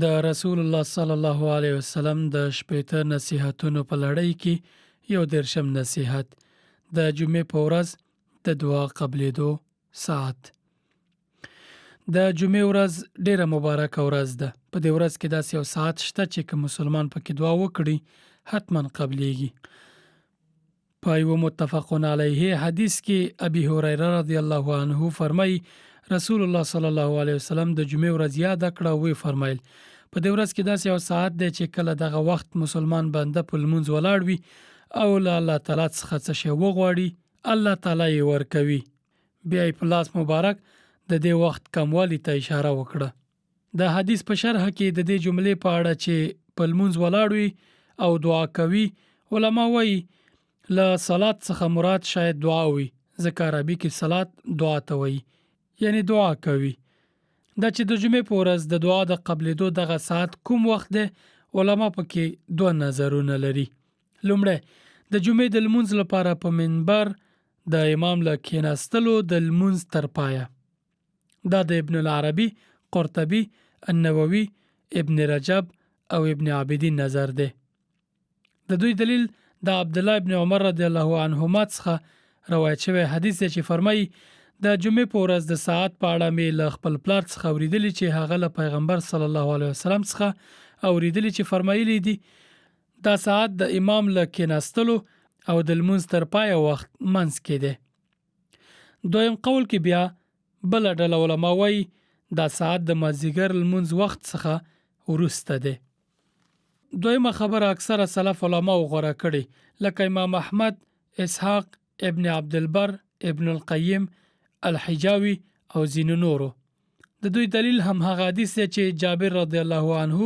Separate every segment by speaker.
Speaker 1: د رسول الله صلی الله علیه وسلم د شپېته نصیحتونو په لړۍ کې یو دیرشم نصیحت د جمعې په ورځ د دعا قبلېدو ساعت. د جمعې ورځ ډیره مبارکه ورځ ده. په دې ورځ کې داسې یو ساعت شته چې که مسلمان پکې دعا وکړي حتما قبلېږي. په یو متفقون علیه حدیث کې ابي هريره رضی الله عنه فرمایي رسول الله صلی الله علیه وسلم د جمعې ورځ یاد کړه او وی فرمایل په دې ورځ کې داسې یو ساعت دی چې کله دغه وخت مسلمان بنده په لمونځ ولاړ وي او له الله تعالی څخه څه شی وغواړي الله تعالی یې ورکوي. بیا یې په لاس مبارک د دې وخت کموالی ته اشاره وکړه. د حدیث په شرح کې د دې جملې په اړه چې په لمونځ ولاړ وي او دعا کوي علما وایي له صلات څخه مراد شاید دعا وي، ځکه عربي کې صلات دعا ته وایي، یعنی دعا کوي. دا چې د جمعې په ورځ د دعا د قبلېدو دغه ساعت کوم وخت دی علما پکې دوه نظرونه لري. لومړی د جمعې د لمونځ لپاره په منبر د امام له کېناستلو د لمونځ تر پایه. دا د ابن العربي، قرطبي، النووي، ابن رجب او ابن عابدین نظر دی. د دوی دلیل د عبد الله ابن عمر رضی الله عنهما څخه روایت شوی حدیث دی چې فرمایي د جمعې په ورځ د ساعت په اړه مې له خپل پلار څخه اوریدلی چې هغه له پیغمبر صلی الله علیه وسلم څخه اوریدلی چې فرمایلی دي دا ساعت د امام له کېناستلو او د لمونځ تر پایه وخت منځ کې دی. دویم قول کې بیا بل ډله علما وایي دا ساعت د مازدیګر لمونځ وخت څخه وروسته دی. دویمه خبره اکثره سلف علما غوره کړي لکه امام احمد، اسحاق، ابن عبدالبر، ابن القیم، الحجاوي او ځینو نورو. د دوی دلیل هم هغه حدیث دی چې جابر رضی الله عنه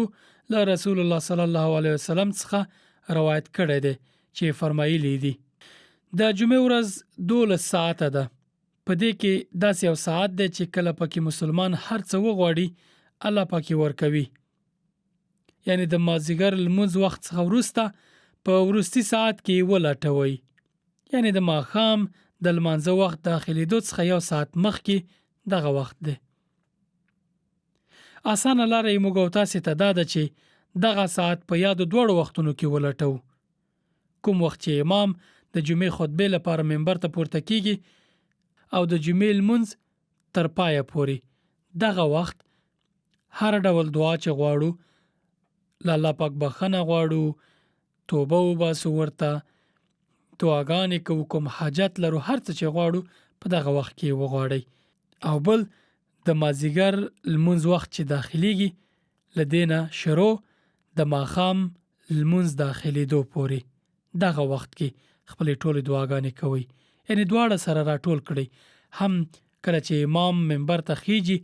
Speaker 1: له رسول الله صلی الله علیه وسلم څخه روایت کړی دی چې فرمایلی دي د جمعې ورځ 12 ساعته ده. په دې کې داسې یو ساعت دی چې کله پکې مسلمان هر څه وغواړي الله پکې ورکوي. یعنی د مازدیګر لمونځ وخت څخه وروسته په وروستي ساعت کې ولټوي، یعنی د ماښام د لمانځه وخت داخلېدو څخه یو ساعت مخکې دغه وخت دی. اسانه لاره یې موږ او تاسې ته دا ده چې دغه ساعت په یادو دواړو وختونو کې ولټو. کوم وخت چې امام د جمعې خطبې لپاره منبر ته پورته کیږي او د جمعې لمونځ تر پایه پورې دغه وخت هر ډول دعا چې غواړو له الله پاک بخښنه غواړو، توبه وباسو، ورته دعاګانې کوو، کوم حاجت لرو، هر څه چې غواړو په دغه وخت کې وغواړئ. او بل د مازدیګر لمونځ وخت چې داخليږي لدینه شروع د ماښام لمونځ داخلېدو پورې دغه وخت کې خپل ټولې دعاګانې کوي. یعنی دواړه سره راټول کړئ، هم کله چې امام منبر ته خیږي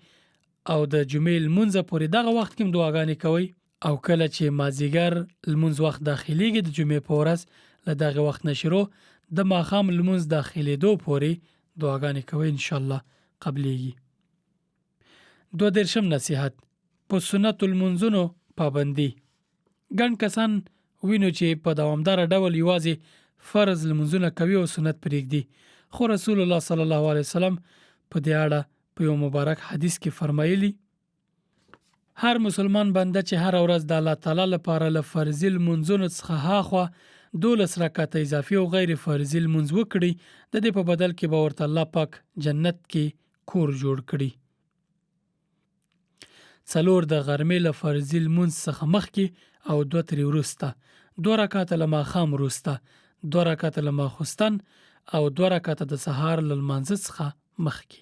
Speaker 1: او د جمعې لمونځ پورې دغه وخت کې دعاګانې کوي، او کله چې مازدیګر لمونځ وخت داخليږي د جمعې په ورځ له دغه وخت نه شروع د ماښام لمونځ داخلېدو پورې دعاګانې کوي، ان شاء الله قبلېږي. 22 نصیحت په سنت المنځونو پابندي. ګڼ کسان وینو چې په دوامدار ډول یوازې فرض لمنځونه کوي او سنت پرېږدي، خو رسول الله صلی الله علیه وسلم په دې اړه په یو مبارک حدیث کې فرمایلی هر مسلمان بنده چې هر ورځ د الله تعالی لپاره له فرضي لمنځونو څخه هاخوا 12 رکعاته اضافي او غیر فرضي لمونځ وکړي د دې په بدل کې به ورته الله پاک جنت کې کور جوړ کړي. 4 د غرمې له فرضي لمونځ څخه مخکې او 2 ترې وروسته، 2 رکعاته له ماښام وروسته، 2 رکعاته له ماخوستن او 2 رکعاته د سهار له لمانځه څخه مخکې.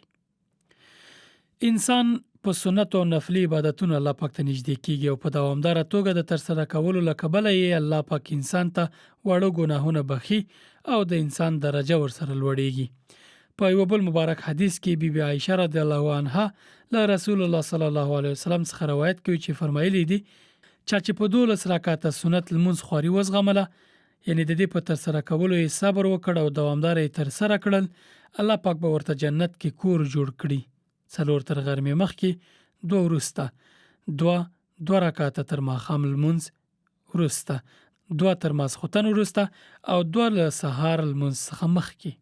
Speaker 1: انسان په سنت او نفلي عبادتونو الله پاک ته نږدې کیږي او په دوامداره توګه د ترسره کولو له کبله یې الله پاک انسان ته واړه ګناهونه بخي او د انسان درجه ورسره لوړیږي. په یو بل مبارک حدیث کې بی بی عایشه رضی الله عنها له رسول الله صلی الله علیه وسلم څخه روایت کوي چې فرمایلی دي چې په 12 رکعاته سنت لمونځ خواري وزغمله، یعنی د دې په ترسره کولو یې صبر وکړ او دوامدار یې ترسره کړل، الله پاک به ورته جنت کې کور جوړ کړي. 4 تر غرمې مخکې، 2 وروسته، 2 رکعاته تر ماښام لمونځ وروسته، 2 تر ماسخوتن وروسته او 2 له سهار لمونځ څخه مخکې.